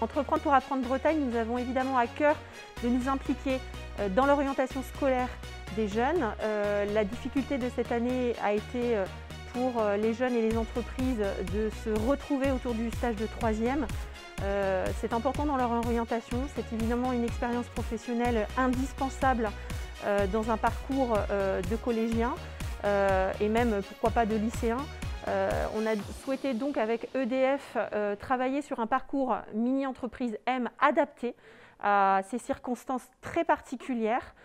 Entreprendre pour apprendre Bretagne, nous avons évidemment à cœur de nous impliquer dans l'orientation scolaire des jeunes. La difficulté de cette année a été pour les jeunes et les entreprises de se retrouver autour du stage de 3e. C'est important dans leur orientation, c'est évidemment une expérience professionnelle indispensable dans un parcours de collégiens et même pourquoi pas de lycéens. On a souhaité donc avec EDF travailler sur un parcours mini-entreprise M adapté à ces circonstances très particulières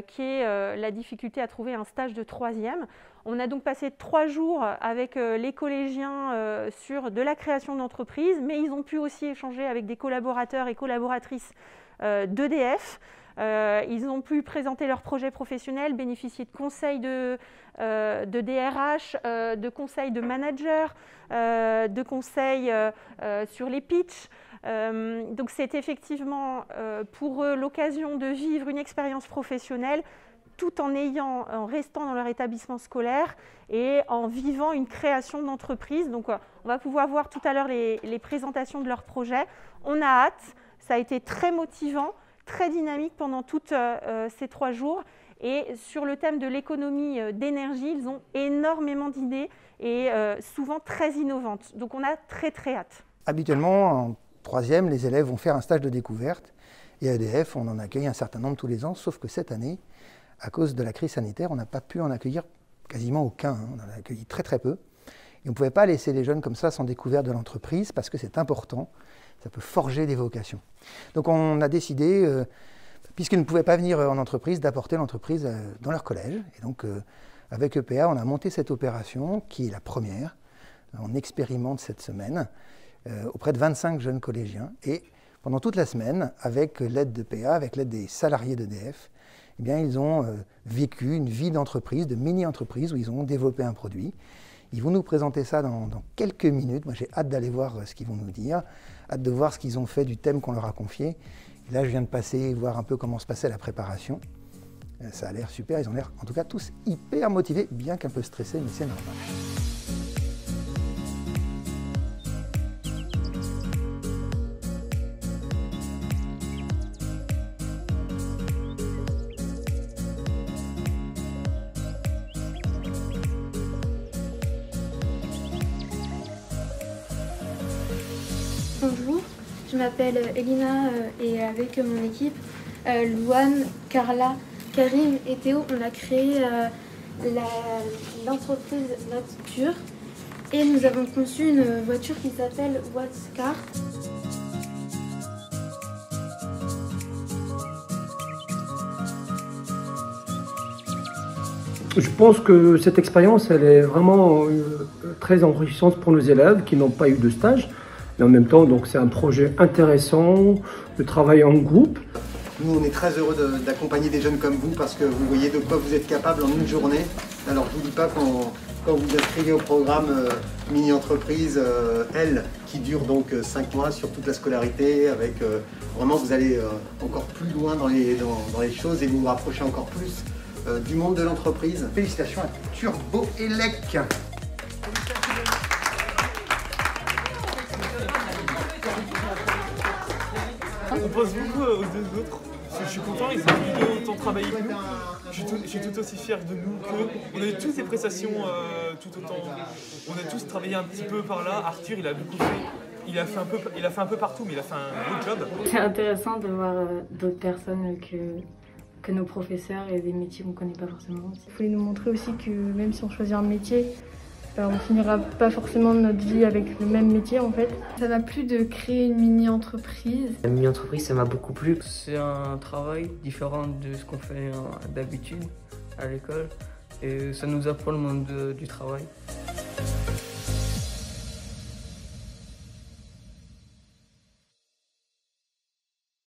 qui est la difficulté à trouver un stage de 3e. On a donc passé 3 jours avec les collégiens sur de la création d'entreprise, mais ils ont pu aussi échanger avec des collaborateurs et collaboratrices d'EDF. Ils ont pu présenter leurs projets professionnels, bénéficier de conseils de DRH, de conseils de managers, de conseils sur les pitchs. Donc c'est effectivement pour eux l'occasion de vivre une expérience professionnelle tout en restant dans leur établissement scolaire et en vivant une création d'entreprise. Donc on va pouvoir voir tout à l'heure les présentations de leurs projets. On a hâte, ça a été très motivant, très dynamique pendant toutes ces 3 jours. Et sur le thème de l'économie d'énergie, ils ont énormément d'idées et souvent très innovantes. Donc on a très hâte. Habituellement, en 3e, les élèves vont faire un stage de découverte. Et à EDF, on en accueille un certain nombre tous les ans, sauf que cette année, à cause de la crise sanitaire, on n'a pas pu en accueillir quasiment aucun. On en a accueilli très peu. Et on ne pouvait pas laisser les jeunes comme ça sans découverte de l'entreprise parce que c'est important, ça peut forger des vocations. Donc on a décidé, puisqu'ils ne pouvaient pas venir en entreprise, d'apporter l'entreprise dans leur collège. Et donc avec EPA, on a monté cette opération qui est la première. On expérimente cette semaine auprès de 25 jeunes collégiens. Et pendant toute la semaine, avec l'aide d'EPA, avec l'aide des salariés d'EDF, eh bien, ils ont vécu une vie d'entreprise, de mini-entreprise où ils ont développé un produit. Ils vont nous présenter ça dans quelques minutes. Moi, j'ai hâte d'aller voir ce qu'ils vont nous dire, hâte de voir ce qu'ils ont fait du thème qu'on leur a confié. Et là, je viens de passer, voir un peu comment se passait la préparation. Ça a l'air super, ils ont l'air en tout cas tous hyper motivés, bien qu'un peu stressés, mais c'est normal. Bonjour, je m'appelle Elina et avec mon équipe, Louane, Carla, Karim et Théo, on a créé l'entreprise Nature et nous avons conçu une voiture qui s'appelle What's Car. Je pense que cette expérience, elle est vraiment très enrichissante pour nos élèves qui n'ont pas eu de stage. Mais en même temps, donc c'est un projet intéressant de travailler en groupe. Nous, on est très heureux d'accompagner des jeunes comme vous parce que vous voyez de quoi vous êtes capable en une journée. Alors, je ne vous dis pas quand vous inscrivez au programme mini-entreprise L, qui dure donc 5 mois sur toute la scolarité, avec vraiment vous allez encore plus loin dans les choses et vous vous rapprochez encore plus du monde de l'entreprise. Félicitations à Turbo Elec. On pense beaucoup aux deux autres. Je suis content, ils ont autant travaillé que nous. Je suis tout aussi fier de nous qu'eux. On a eu tous des prestations tout autant. On a tous travaillé un petit peu par là. Arthur, il a beaucoup fait. Il a fait un peu partout, mais il a fait un beau job. C'est intéressant de voir d'autres personnes que nos professeurs et des métiers qu'on ne connaît pas forcément. Il faut nous montrer aussi que même si on choisit un métier, on finira pas forcément notre vie avec le même métier en fait. Ça m'a plu de créer une mini-entreprise. La mini-entreprise, ça m'a beaucoup plu. C'est un travail différent de ce qu'on fait d'habitude à l'école et ça nous apprend le monde du travail.